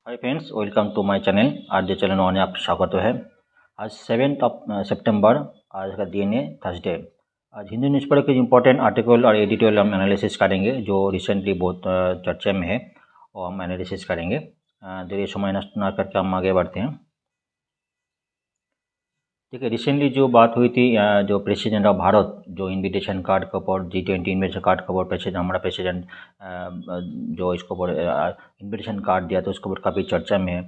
Hi friends, welcome to my channel. आज जो channel में आप स्वागत है। आज 7 सितंबर, आज का दिन है थर्सडे। आज हिंदू न्यूज़पेपर के इंपॉर्टेंट आर्टिकल और एडिटोरियल हम एनालिसिस करेंगे जो रिसेंटली बहुत चर्चा में है, और हम एनालिसिस करेंगे। देर समय नष्ट ना करके हम आगे बढ़ते हैं। ठीक है, रिसेंटली जो बात हुई थी, जो प्रेसिडेंट ऑफ भारत जो इनविटेशन कार्ड के ऊपर G20 इनविटेशन कार्ड के ऊपर प्रेसिडेंट हमारा प्रेसिडेंट जो इसको ऊपर इनविटेशन कार्ड दिया तो उसके ऊपर काफ़ी चर्चा में है।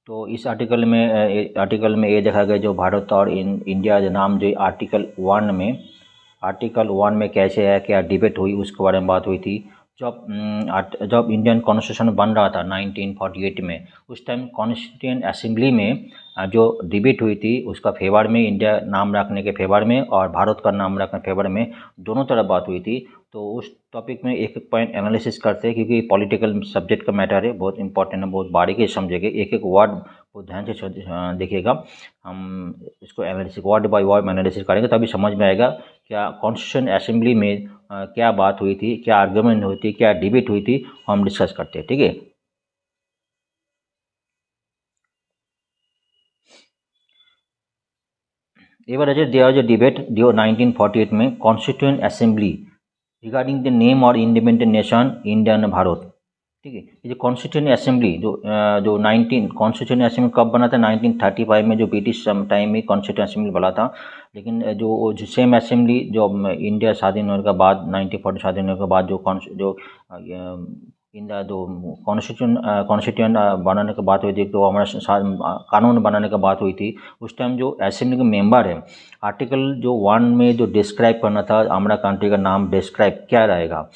तो इस आर्टिकल में ये देखा गया जो भारत और इंडिया जो नाम जो आर्टिकल 1 में कैसे है, क्या डिबेट हुई उसके बारे में बात हुई थी। जब इंडियन कॉन्स्टिट्यूशन बन रहा था 1948 में, उस टाइम कॉन्स्टिट्यूएंट असेंबली में जो डिबेट हुई थी उसका फेवर में, इंडिया नाम रखने के फेवर में और भारत का नाम रखने के फेवर में, दोनों तरफ बात हुई थी। तो उस टॉपिक में एक एक पॉइंट एनालिसिस करते हैं, क्योंकि पॉलिटिकल सब्जेक्ट का मैटर है, बहुत इंपॉर्टेंट है, बहुत बारीकी से समझेंगे, एक एक वर्ड को ध्यान से देखिएगा। हम इसको analysis word by word analysis करेंगे तभी समझ में आएगा क्या कॉन्स्टिट्यूशन असेंबली में क्या बात हुई थी, क्या आर्गुमेंट हुई थी, क्या डिबेट हुई थी, हम डिस्कस करते हैं। ठीक है, ever there was a debate due 1948 में constituent assembly regarding the name और independent nation India and Bharat. ठीक है, ये जो कॉन्स्टिट्यूएंट असेंबली जो 19 कॉन्स्टिट्यूएंट असेंबली कब बना था, 1935 में, जो ब्रिटिश टाइम में कॉन्स्टिट्यूएंट असेंबली बना था। लेकिन जो सेम असेंबली जो इंडिया स्वाधीन होने के बाद 1940 स्वाधीन होने के बाद इंडिया जो कॉन्स्टिट्यूएंट बनाने की बात हुई थी, तो हमारा कानून बनाने की बात हुई थी, उस टाइम जो असेंबली के मेंबर है, आर्टिकल जो 1 में जो डिस्क्राइब करना था हमारा कंट्री का नाम डिस्क्राइब क्या रहेगा,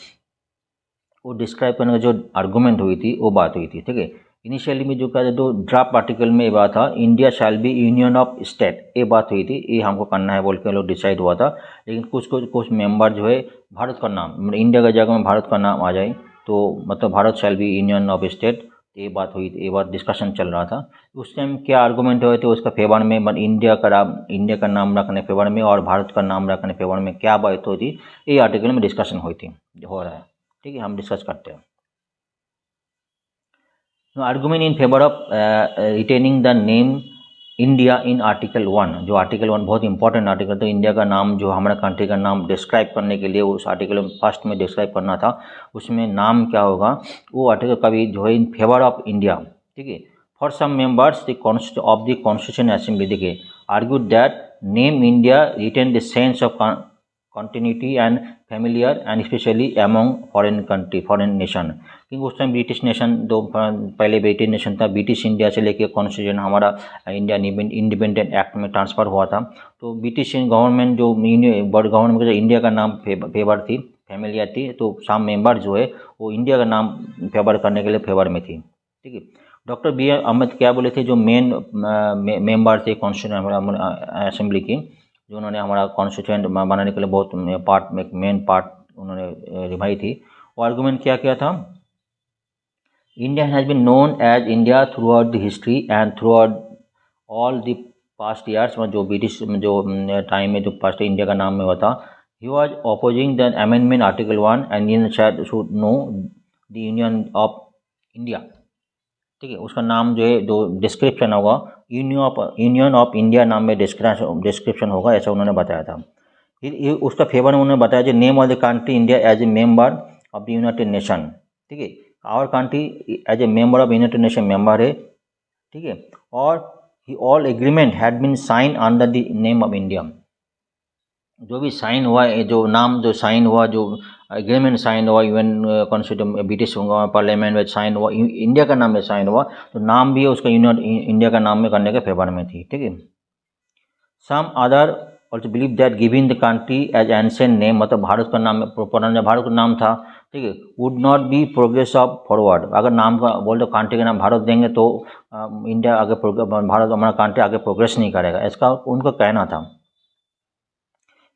वो डिस्क्राइब करने का जो आर्गूमेंट हुई थी वो बात हुई थी। ठीक है, इनिशियली में जो कहा तो ड्राफ्ट आर्टिकल में ये बात था, India shall be union of state, ये बात हुई थी, ये हमको करना है बोल के लोग डिसाइड हुआ था। लेकिन कुछ मेंबर जो है भारत का नाम, मतलब इंडिया की जगह में भारत का नाम आ जाए तो मतलब Bharat shall be union of state, ये बात हुई थी, ये बात डिस्कशन चल रहा था। उस टाइम क्या आर्गूमेंट हुए थे उसका फेवर में, इंडिया का नाम रखने फेवर में और भारत का नाम रखने फेवर में क्या बात हुई थी, ये आर्टिकल में डिस्कशन हुई थी, हो रहा है। ठीक है, हम डिस्कस करते हैं। Argument in favour of retaining the name India in article 1, जो आर्टिकल 1 बहुत इंपॉर्टेंट आर्टिकल, तो इंडिया का नाम जो हमारा कंट्री का नाम डिस्क्राइब करने के लिए उस आर्टिकल में फर्स्ट में डिस्क्राइब करना था, उसमें नाम क्या होगा, वो आर्टिकल कभी जो है इन फेवर ऑफ इंडिया। ठीक है, for some members of the constitution assembly, देखिए, argued that name India retain the sense of continuity and familiar and especially among foreign nation, क्योंकि उस टाइम ब्रिटिश नेशन तो पहले ब्रिटिश नेशन था, British India से लेके कॉन्स्टिट्यूशन हमारा India independent act में ट्रांसफ़र हुआ था। तो ब्रिटिश गवर्नमेंट जो वर्ल्ड गवर्नमेंट जो इंडिया का नाम फेवर थी, फैमिलियर थी, तो साम मेंबर जो है वो इंडिया का नाम फेवर करने के लिए फेवर में थी। ठीक है, डॉक्टर बी आर अम्बेडकर क्या बोले थे, जो मेन मेंबर थे कॉन्स्टिट्यूशन असेंबली की, जो उन्होंने हमारा कॉन्स्टिट्यूएंट बनाने के लिए बहुत मेन पार्ट उन्होंने निभाई थी, वो आर्गूमेंट क्या किया था, India has been known as India throughout the history and throughout all the past years, जो ब्रिटिश जो टाइम में जो पास्ट इंडिया का नाम में हुआ था, he was opposing the amendment article 1 and Indian should know the union of India. ठीक है, उसका नाम जो है जो डिस्क्रिप्शन होगा यूनियन ऑफ इंडिया नाम में डिस्क्रिप्शन होगा, ऐसा उन्होंने बताया था। फिर ये उसका फेवर में उन्होंने बताया जो name of the country India as a member of the United Nation. ठीक है, our country as a member of United Nation member है। ठीक है, और all agreement had been sign under the name of India, जो भी sign हुआ है, जो नाम जो साइन हुआ, जो एग्रीमेंट साइन हुआ, यूएन कॉन्स्टिट्यूशन ब्रिटिश पार्लियामेंट में साइन हुआ, इंडिया का नाम में साइन हुआ, तो नाम भी उसका इंडिया का नाम में करने के फेवर में थी। ठीक है, some other also believe that giving the country as ancient name, मतलब भारत का नाम पुराना भारत का नाम था, ठीक है, would not be progress of forward, अगर नाम का बोल दो कंट्री का नाम भारत देंगे तो इंडिया आगे भारत हमारा कंट्री आगे प्रोग्रेस नहीं करेगा, इसका उनका कहना था।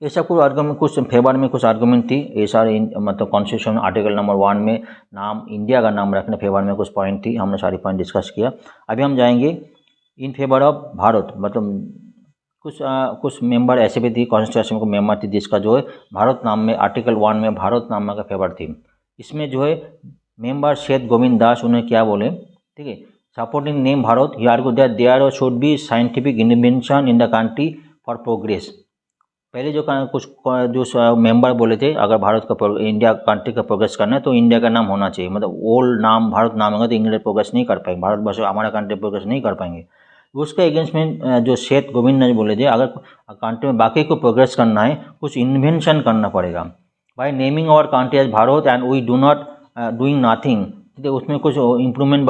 ये सब कुछ आर्गूमेंट, कुछ फेवर में कुछ आर्गूमेंट थी, ये सारे मतलब कॉन्स्टिट्यूशन आर्टिकल नंबर 1 में नाम इंडिया का नाम रखने फेवर में कुछ पॉइंट थी, हमने सारी पॉइंट डिस्कस किया। अभी हम जाएंगे इन फेवर ऑफ भारत, मतलब कुछ मेंबर ऐसे भी थी कॉन्स्टिट्यूशन को मेंबर थी जिसका जो है भारत नाम में आर्टिकल 1 में भारत नाम का फेवर थी। इसमें जो है मेंबर शेठ गोविंद दास, उन्हें क्या बोले, ठीक है, Supporting name Bharat, he argued that there should be scientific intervention in the country for progress. पहले जो मेंबर बोले थे, अगर भारत का इंडिया कंट्री का प्रोग्रेस करना है तो इंडिया का नाम होना चाहिए, मतलब ओल्ड नाम भारत नाम होगा तो इंडिया प्रोग्रेस नहीं कर पाएंगे, भारतवर्ष हमारा कंट्री प्रोग्रेस नहीं कर पाएंगे। उसके अगेंस्ट में जो शेठ गोविंद ने बोले थे, अगर कंट्री में बाकी को प्रोग्रेस करना है कुछ इन्वेंशन करना पड़ेगा। By naming our country as Bharat and we do not doing nothing, तो उसमें कुछ इम्प्रूवमेंट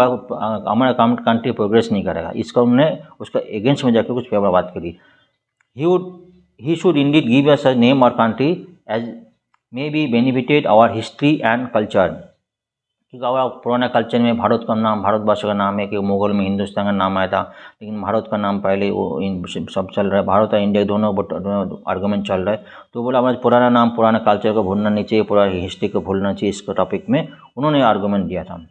हमारा कंट्री प्रोग्रेस नहीं करेगा। इसका उन्होंने उसका अगेंस्ट में जाकर कुछ फेवर बात करी। He should indeed give us a name or country as may be benefited our history and culture, क्योंकि हमारा पुराना कल्चर में भारत का नाम, भारतवर्ष का नाम है कि मुगल में हिंदुस्तान का नाम आया था, लेकिन भारत का नाम पहले वो सब चल रहा है, भारत और इंडिया दोनों आर्गूमेंट चल रहा है। तो बोला हमारा पुराना नाम पुराना कल्चर को भूलना नहीं चाहिए, पूरा हिस्ट्री को भूलना चाहिए। इसको टॉपिक में उन्होंने आर्गूमेंट दिया था।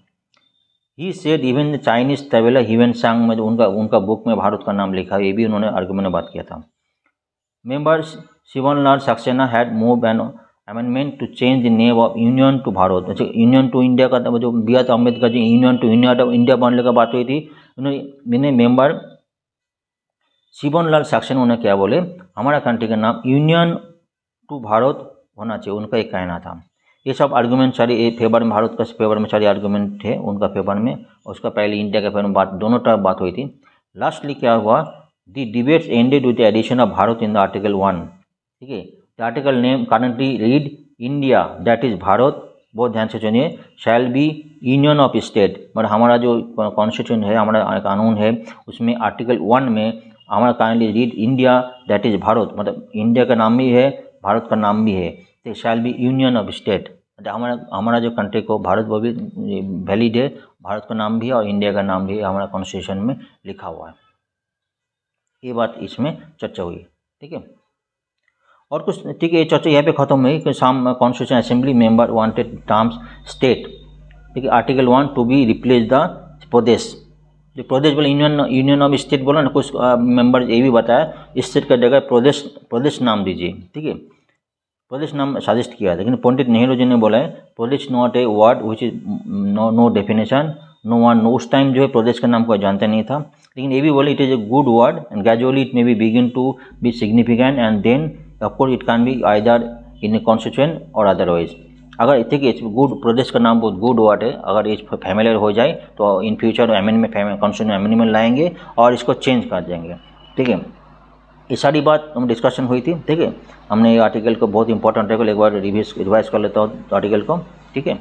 He said even Chinese traveller Hiuen Tsang में उनका बुक में भारत का नाम लिखा है, ये भी उन्होंने आर्गूमेंट में बात किया था। Member Shivanlal Saxena had moved an amendment to change the name of Union to Bharat, अच्छा यूनियन टू इंडिया का जो B R Ambedkar ji union to India बनने का बात हुई थी, उन्होंने मेंबर शिवनलाल सक्सेना उन्हें क्या बोले, हमारा कंट्री का नाम यूनियन टू भारत होना चाहिए, उनका एक कहना था। ये सब आर्गूमेंट सारी फेवर में, भारत का फेवर में सारी आर्गूमेंट थे उनका फेवर में, उसका पहले इंडिया के फेवर में बात, दोनों तरफ बात हुई थी। लास्टली क्या हुआ, The debates ended with the addition of Bharat in the Article 1. ठीक है, the article name currently read India, that is Bharat, बहुत ध्यान से सुनिए, shall be union of state, मतलब हमारा जो कॉन्स्टिट्यूशन है, हमारा कानून है, उसमें आर्टिकल 1 में हमारा currently read India, that is Bharat, मतलब इंडिया का नाम भी है, भारत का नाम भी है, तो shall be union of state, हमारा जो कंट्री को भारत वो भी वैलिड है, भारत का नाम भी है और इंडिया का नाम भी हमारा कॉन्स्टिट्यूशन में लिखा हुआ है। ये बात इसमें चर्चा हुई, ठीक है। और कुछ, ठीक है, ये चर्चा यहाँ पे खत्म हुई कि some constitution assembly member wanted terms state, ठीक है, article 1 to be replace the Pradesh, जो प्रदेश बोले यूनियन ऑफ स्टेट बोला ना, कुछ मेंबर ये भी बताया स्टेट का जगह प्रदेश नाम दीजिए, ठीक है, प्रदेश नाम सजेस्ट किया, लेकिन पंडित नेहरू जी ने बोला है Pradesh not a word which is no definition, no one, उस टाइम जो है प्रदेश का नाम कोई जानता नहीं था, लेकिन ये भी बोले it is a good word and gradually it may be begin to be significant and then of course it can be either in a constitution और अदरवाइज। अगर ठीक है गुड, प्रदेश का नाम बहुत गुड वर्ड है, अगर ये फैमिलियर हो जाए तो in future amendment constitution amendment लाएंगे और इसको चेंज कर देंगे, ठीक है। ये सारी बात हम डिस्कशन हुई थी, ठीक है। हमने ये आर्टिकल को बहुत इंपॉर्टेंट आर्टिकल एक बार रिवाइज कर लेता हूँ आर्टिकल को, ठीक है।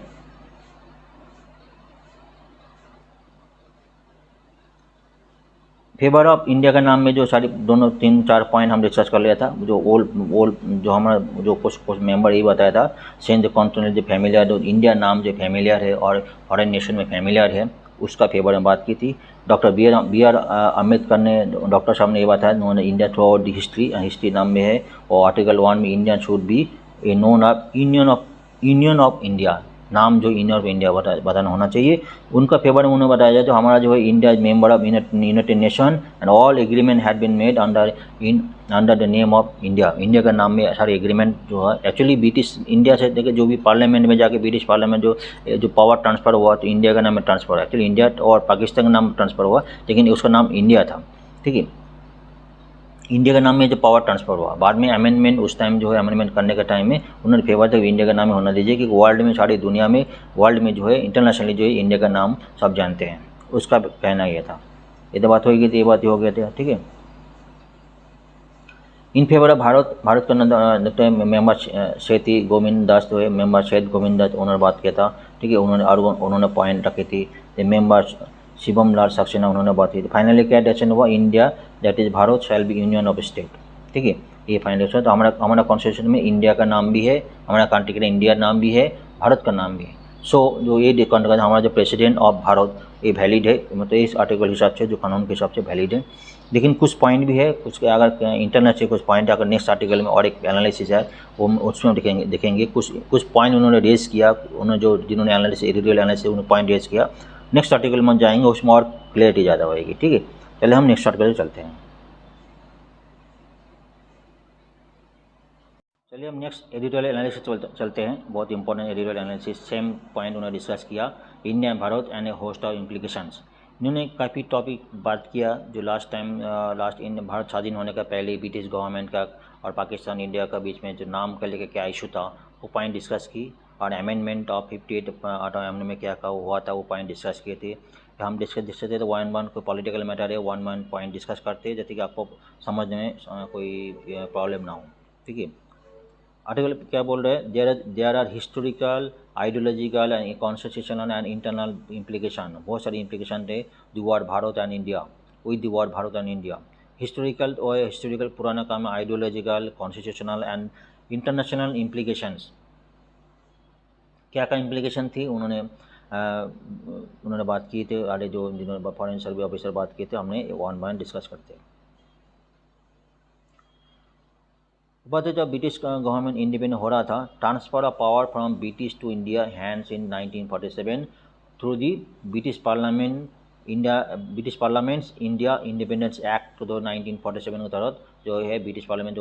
फेवर ऑफ इंडिया का नाम में जो सारी दोनों 3-4 पॉइंट हम डिस्कस कर लिया था, जो ओल्ड जो हमारा जो कुछ मेंबर ये बताया था, सेंड कॉन्टिनेंट जो फैमिलियर, जो इंडिया नाम जो फैमिलियर है और फॉरेन नेशन में फैमिलियर है, उसका फेवर में बात की थी। डॉक्टर बी आर अम्बेडकर ने, डॉक्टर साहब ने ये बताया, उन्होंने India through out the history नाम में है, और आर्टिकल 1 में India should B A known of union of India, नाम जो यूनियन ऑफ इंडिया बताना होना चाहिए। उनका फेवर में उन्होंने बताया जाए तो हमारा जो है India is member of United nation and all agreement had been made under the name of India, India का नाम में सारे एग्रीमेंट जो है एक्चुअली ब्रिटिश इंडिया से देखिए, जो भी पार्लियामेंट में जाके ब्रिटिश पार्लियामेंट जो पावर ट्रांसफ़र हुआ तो इंडिया का नाम में ट्रांसफ़र हुआ, एक्चुअली इंडिया और पाकिस्तान का नाम ट्रांसफ़र हुआ, लेकिन उसका नाम इंडिया था, ठीक है। इंडिया का नाम में जो पावर ट्रांसफ़र हुआ, बाद में अमेंडमेंट उस टाइम जो है अमेंडमेंट करने के टाइम में उन्होंने फेवर तक इंडिया का नाम में होना दीजिए, कि वर्ल्ड में सारी दुनिया में वर्ल्ड में जो है इंटरनेशनली जो है इंडिया का नाम सब जानते हैं, उसका कहना ये था। ये तो बात हो गई थी, ये बात हो गया था, ठीक है। इन फेवर ऑफ भारत का मेंबर शेती गोविंद दास जो है, मेंबर शेत गोविंद दास उन्होंने बात किया था, ठीक है। उन्होंने पॉइंट रखी थी। मेंबर शिवम लाल सक्सेना उन्होंने बात की थी। फाइनली क्या डिसीजन हुआ, India that is Bharat shall be union of state, ठीक है, ये फाइनल डिसीजन। तो हमारा कॉन्स्टिट्यूशन में इंडिया का नाम भी है, हमारा कंट्री का इंडिया नाम भी है, भारत का नाम भी है। सो जो ये हमारा जो प्रेसिडेंट ऑफ भारत ये वैलिड है, मतलब इस आर्टिकल के हिसाब से, जो कानून के हिसाब से वैलिड है। लेकिन कुछ पॉइंट भी है, कुछ अगर इंटरनेट से कुछ पॉइंट अगर नेक्स्ट आर्टिकल में और एक एनालिसिस है वो उसमें देखेंगे कुछ पॉइंट उन्होंने रेज किया, उन्होंने जिन्होंने एनालिसिस एडिटोरियल एनालिसिस उन्होंने पॉइंट रेज किया, नेक्स्ट आर्टिकल में जाएंगे उसमें और क्लियरिटी ज़्यादा होएगी, ठीक है। चलिए हम नेक्स्ट आर्टिकल चलते हैं। चलिए हम नेक्स्ट एडिटोरियल एनालिसिस चलते हैं। बहुत important editorial analysis, same point उन्होंने डिस्कस किया, India and Bharat and A host of implications. इन्होंने काफ़ी टॉपिक बात किया जो लास्ट इन भारत स्वाधीन होने का पहले ब्रिटिश गवर्नमेंट का और पाकिस्तान इंडिया का बीच में जो नाम का लेकर क्या इशू था वो पॉइंट डिस्कस की, और अमेंडमेंट ऑफ 58 अमेंडमेंट में क्या हुआ था वो पॉइंट डिस्कस किए थे। हम डिस्कस थे तो वन कोई पॉलिटिकल मैटर है वन पॉइंट डिस्कस करते हैं जैसे कि आपको समझने में कोई प्रॉब्लम ना हो, ठीक है। आर्टिकल क्या बोल रहे हैं, there are historical, ideological and constitutional and internal implication, बहुत सारी इम्प्लीकेशन थे the word Bharat and India, with the word Bharat and India. Historical पुराना काम है, ideological, constitutional and international implications. क्या क्या इम्प्लीकेशन थी उन्होंने बात की थी, आगे जो जिन्होंने फॉरेन सर्वे ऑफिसर बात किए थे, हमने वन बाय डिस्कस करते हैं। बात है जब ब्रिटिश गवर्नमेंट इंडिपेंडेंट हो रहा था, transfer of power from British to India hands in 1947 through the British parliament's India independence act तो 1947 के तहत जो है ब्रिटिश पार्लियामेंट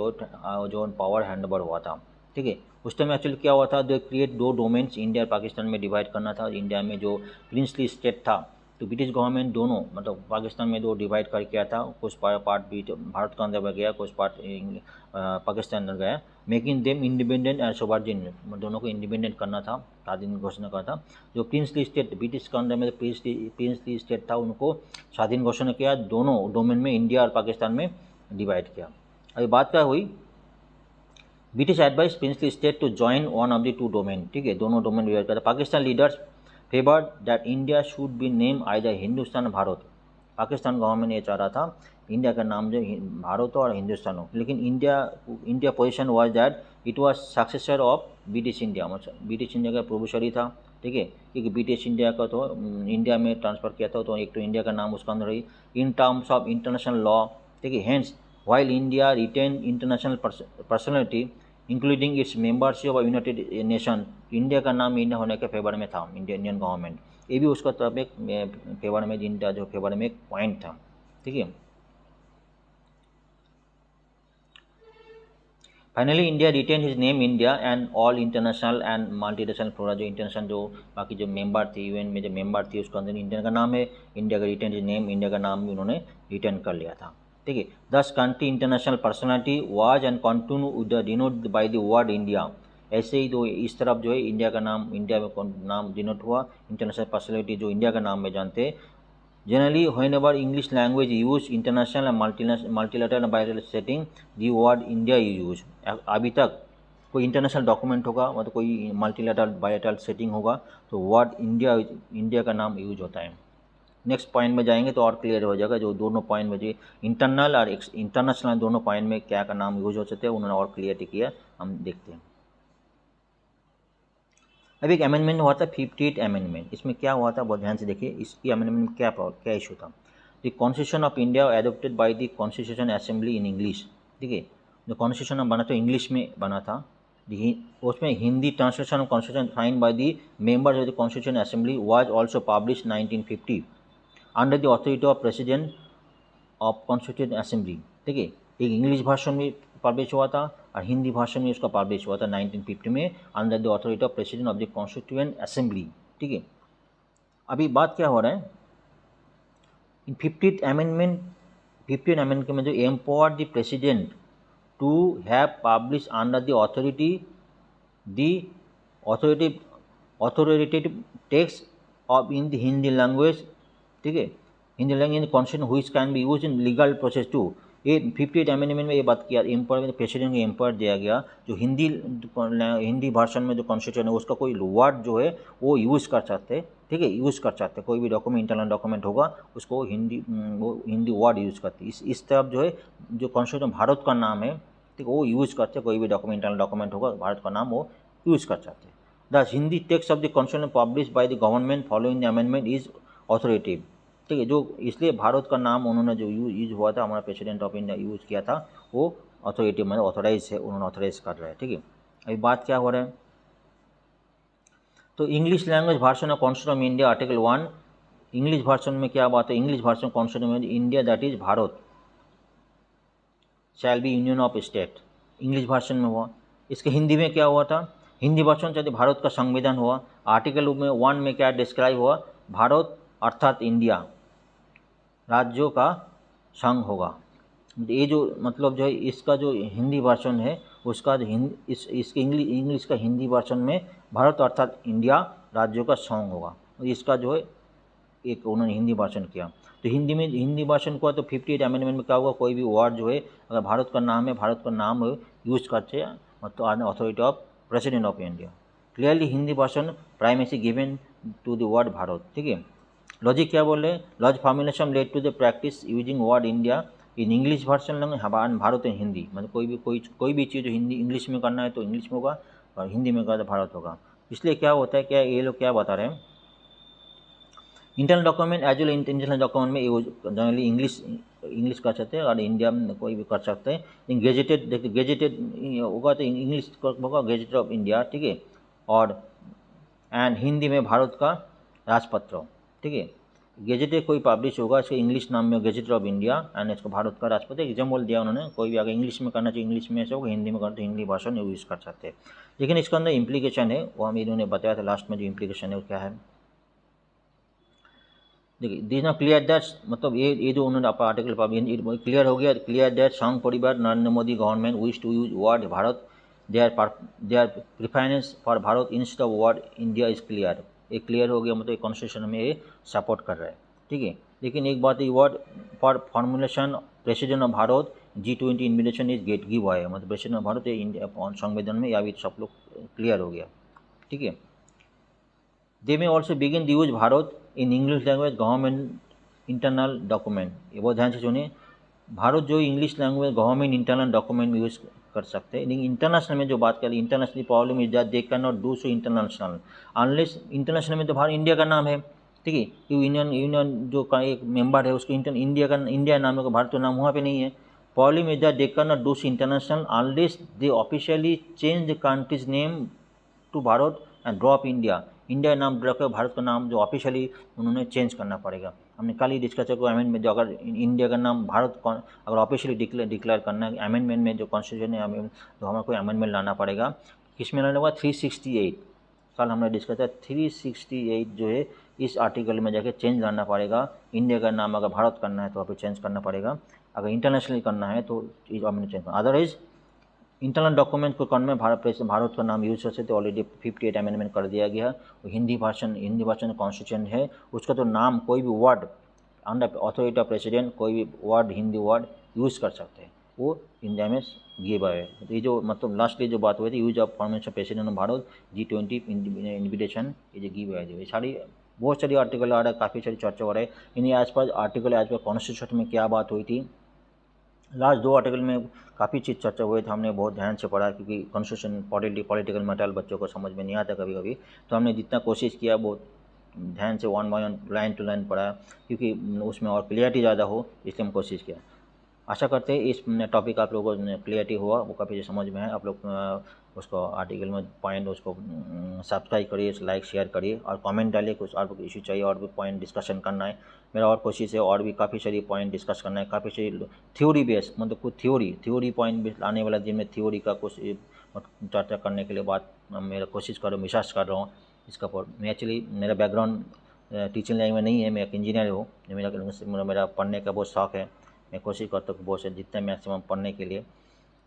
जो पावर हैंड ओवर हुआ था, ठीक है। उस टाइम एक्चुअली क्या हुआ था, जो क्रिएट 2 डोमेन्स इंडिया और पाकिस्तान में डिवाइड करना था। इंडिया में जो प्रिंसली स्टेट था तो ब्रिटिश गवर्नमेंट दोनों मतलब पाकिस्तान में 2 डिवाइड कर किया था, कुछ पार्ट भी भारत के अंदर गया, कुछ पार्ट पाकिस्तान अंदर गया, making them independent and sovereign, दोनों को इंडिपेंडेंट करना था, स्वाधीन घोषणा करना था। जो प्रिंसली स्टेट ब्रिटिश के अंदर में प्रिंसली स्टेट था उनको स्वाधीन घोषणा किया, दोनों डोमेन में इंडिया और पाकिस्तान में डिवाइड किया। अभी बात क्या हुई, British advice princely state to join one of the 2 domain, ठीक है, दोनों डोमेन डिवाइड करता। Pakistan leaders favour that India should be name either Hindustan Bharat, Pakistan government ये चाह रहा था इंडिया का नाम जो भारत हो और हिंदुस्तान हो, लेकिन India position was that it was successor of British India, मतलब ब्रिटिश इंडिया का प्रोबेशरी था, ठीक है, क्योंकि ब्रिटिश इंडिया का तो इंडिया में ट्रांसफ़र किया था तो एक तो इंडिया का नाम उसका अंदर रही in terms of international law, ठीक है। Hence while India retain international personality including its membership of United nation, India का नाम इंडिया होने के फेवर में था इंडियन गवर्नमेंट, ये भी उसका तरफ एक फेवर में इंडिया जो फेवर में एक पॉइंट था, ठीक है। Finally India retain his name India and all international and multinational flora, जो इंटरनेशनल जो बाकी जो मेंबर थी यूएन में जो मेंबर थी उसके अंदर इंडिया का नाम है, इंडिया का रिटेन हिज नेम, इंडिया का नाम भी उन्होंने रिटेन कर लिया था, ठीक है। 10 country international personality was and continue with the denote by the word India, ऐसे ही जो इस तरफ जो है इंडिया का नाम, इंडिया में नाम डिनोट हुआ, इंटरनेशनल पर्सनैलिटी जो इंडिया का नाम में जानते हैं। Generally whenever English language use international and multilateral bilateral setting the word India use, अभी तक कोई इंटरनेशनल डॉक्यूमेंट होगा मतलब कोई मल्टीलेटरल बायलैटरल सेटिंग होगा तो वर्ड इंडिया का नाम यूज होता है। नेक्स्ट पॉइंट में जाएंगे तो और क्लियर हो जाएगा, जो दोनों पॉइंट में जो इंटरनल और इंटरनेशनल दोनों पॉइंट में क्या का नाम यूज हो सकते हैं उन्होंने और क्लियर किया, हम देखते हैं। अभी एक अमेंडमेंट हुआ था 58 अमेंडमेंट, इसमें क्या हुआ था बहुत ध्यान से देखिए, इसकी अमेंडमेंट में क्या इशू था। The constitution of India adopted by the constitution assembly in English, ठीक है, जो कॉन्स्टिट्यूशन बना तो इंग्लिश में बना था, उसमें Hindi translation of constitution sign by the members of the constitution assembly was also publish 1950 under the authority of president of constitution assembly, ठीक है। एक इंग्लिश भाषण में पब्लिश हुआ था और हिंदी भाषा में उसका पब्लिश हुआ था 1950 में under the authority of president of the constituent assembly, ठीक है। अभी बात क्या हो रहा है, इन 15th अमेंडमेंट में जो empower the president to have publish under the authoritative text of in the Hindi language, ठीक है, Hindi language constitution which can be use in legal process to, ये 58 अमेंडमेंट में ये बात किया एम्पायर में प्रेसिडेंट को एम्पायर दिया गया जो हिंदी भाषण में जो कॉन्स्टिट्यूशन है उसका कोई वर्ड जो है वो यूज़ कर सकते, ठीक है, यूज़ कर सकते, कोई भी डॉक्यूमेंट इंटरनल डॉक्यूमेंट होगा उसको वो हिंदी वर्ड यूज़ करते, इस तरफ जो है जो कॉन्स्टिट्यूशन भारत का नाम है, ठीक है, वो यूज़ करते, कोई भी डॉक्यूमेंट इंटरनल डॉक्यूमेंट होगा भारत का नाम वो यूज़ कर सकते। The Hindi text of the constitution publish by the government following the amendment is authoritative, ठीक है, जो इसलिए भारत का नाम उन्होंने जो यूज हुआ था हमारा प्रेसिडेंट ऑफ इंडिया यूज़ किया था वो अथॉरिटी मतलब ऑथोराइज है, उन्होंने ऑथोराइज कर रहा है, ठीक है। अभी बात क्या हो रहा है, तो English language version of constitution of India article 1, English version में क्या बात है, इंग्लिश वर्जन कॉन्स्टिट्यूशन में India that is Bharat shall be union of state, English version में हुआ। इसके हिंदी में क्या हुआ था, हिंदी वर्जन चाहे भारत का संविधान हुआ, आर्टिकल में 1 में क्या डिस्क्राइब हुआ, भारत अर्थात इंडिया, राज्यों का संघ होगा। ये जो मतलब जो है इसका जो हिंदी वर्जन है उसका जो इसके इंग्लिश का हिंदी वर्जन में भारत अर्थात इंडिया राज्यों का संघ होगा। इसका जो है एक उन्होंने हिंदी भाषण किया। तो हिंदी में हिंदी भाषण हुआ तो 58 अमेंडमेंट में क्या होगा, कोई भी वर्ड जो है अगर भारत का नाम है, भारत का नाम यूज करते हैं मतलब are authority of president of India. Clearly Hindi भाषण primacy given to the word Bharat. ठीक है, लॉजिक क्या बोल रहे हैं, laws formulation led to the practice using word India in English version लेंगे भारत है हिंदी, मतलब कोई भी चीज़ हिंदी इंग्लिश में करना है तो इंग्लिश में होगा और हिंदी में करना तो भारत होगा। इसलिए क्या होता है, क्या ये लोग क्या बता रहे हैं, internal document as well international document में यूज जनरली इंग्लिश कर सकते हैं और इंडिया में कोई भी कर सकते हैं। गेजेटेड देखिए गेजेटेड होगा तो इंग्लिश होगा गेजेटेड ऑफ इंडिया। ठीक है, और एंड हिंदी में भारत का राजपत्र। ठीक है, गेजेटेड कोई पब्लिश होगा इसका इंग्लिश नाम में गेजेटेड ऑफ इंडिया एंड इसको भारत का राजपत्र एग्जाम्पल दिया उन्होंने। कोई भी अगर इंग्लिश में करना चाहिए इंग्लिश में से होगा, हिंदी में करना तो हिंदी भाषा यूज़ कर सकते हैं। लेकिन इसके अंदर इम्प्लीकेशन है वो हम इन्होंने बताया था लास्ट में, जो इम्प्लीकेशन है वो क्या है देखिए, दिस ना क्लियर दैट मतलब ये जो उन्होंने आर्टिकल क्लियर हो गया, clear that Sangh Parivar Narendra Modi government wish to use word Bharat they are preference for Bharat instead of word India is clear. ये क्लियर हो गया, मतलब कॉन्स्टिट्यूशन में ये सपोर्ट कर रहा है। ठीक है, लेकिन एक बात, ये word for formulation president of Bharat G20 invitation is get give है, मतलब प्रेसिडेंट ऑफ भारत इंडिया संविधान में या भी सब लोग क्लियर हो गया। ठीक है, दे में also begin the use Bharat in English language government internal document. ये बहुत ध्यान से सुनिए, भारत जो English language government internal document में यूज़ कर सकते हैं, लेकिन इंटरनेशनल में जो बात करें, international problem is that they can not do so international unless international में तो भारत इंडिया का नाम है। ठीक है, क्योंकि यूनियन जो का एक मेंबर है उसके इंडिया नाम है, भारत तो नाम वहाँ पे नहीं है। Problem is that they can not do so international unless they officially change the country's name to Bharat and drop India. India नाम रखकर भारत का नाम जो ऑफिशियली उन्होंने चेंज करना पड़ेगा। हमने कल ही डिस्कस किया अमेंडमेंट में, जो अगर इंडिया का नाम भारत अगर ऑफिशियली डिक्लेयर करना है अमेंडमेंट में, जो कॉन्स्टिट्यूशन है तो हमें कोई अमेंडमेंट लाना पड़ेगा। किस में लाना होगा, 368 कल हमने डिस्कस किया 368 जो है इस आर्टिकल में जाके चेंज लाना पड़ेगा। इंडिया का नाम अगर भारत करना है तो वहाँ पर चेंज करना पड़ेगा, अगर इंटरनेशनली करना है तो हमने चेंज करना। अदरवाइज इंटरनल डॉक्यूमेंट को करने में भारत का नाम यूज कर सकते, ऑलरेडी 58 अमेंडमेंट कर दिया गया। हिंदी भाषण कॉन्स्टिट्यूशन है, उसका तो नाम कोई भी word under authority of president कोई भी वर्ड हिंदी वर्ड यूज़ कर सकते हैं, वो इंडिया में गिव है। तो ये जो मतलब लास्टली जो बात हुई थी use of formation of president of Bharat G20 invitation, ये जो गिव है, जो ये सारी बहुत सारी आर्टिकल आ रहा है, काफ़ी सारी चर्चा हो रहा है इन्हीं आसपास आर्टिकल। आज पर कॉन्स्टिट्यूशन में क्या बात हुई थी, लास्ट 2 आर्टिकल में काफ़ी चीज़ चर्चा हुई थी, हमने बहुत ध्यान से पढ़ा क्योंकि कॉन्स्टिट्यूशन पॉलिटिकल मटेरियल बच्चों को समझ में नहीं आता कभी कभी, तो हमने जितना कोशिश किया बहुत ध्यान से 1 बाय 1 लाइन टू लाइन पढ़ा क्योंकि उसमें और क्लियरिटी ज़्यादा हो, इसलिए हम कोशिश किया। आशा करते हैं इस टॉपिक आप लोगों को क्लियरिटी हुआ, वो काफ़ी समझ में है। आप लोग उसको आर्टिकल में पॉइंट उसको सब्सक्राइब करिए, लाइक शेयर करिए और कमेंट डालिए, कुछ और इशू चाहिए और भी पॉइंट डिस्कशन करना है मेरा, और कोशिश है और भी काफ़ी सारी पॉइंट डिस्कस करना है, काफ़ी सारी थ्योरी बेस मतलब कुछ थ्योरी पॉइंट भी आने वाला दिन में थ्योरी का कुछ चर्चा करने के लिए बात मेरा कोशिश कर रहा हूँ, विश्वास कर रहा हूँ इसका पर। मैं एक्चुअली मेरा बैकग्राउंड टीचिंग लाइन में नहीं है, मैं एक इंजीनियर हूँ, मेरा पढ़ने का बहुत शौक है, मैं कोशिश करता हूँ बहुत से जितने मैक्सिमम पढ़ने के लिए।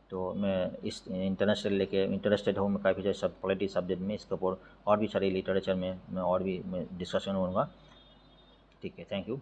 तो मैं इस इंटरनेशनल लेके इंटरेस्टेड हूँ, मैं काफ़ी सारे सब पॉलिटी सब्जेक्ट में, इसके ऊपर और भी सारे लिटरेचर में मैं और भी मैं डिस्कशन करूँगा। ठीक है, थैंक यू।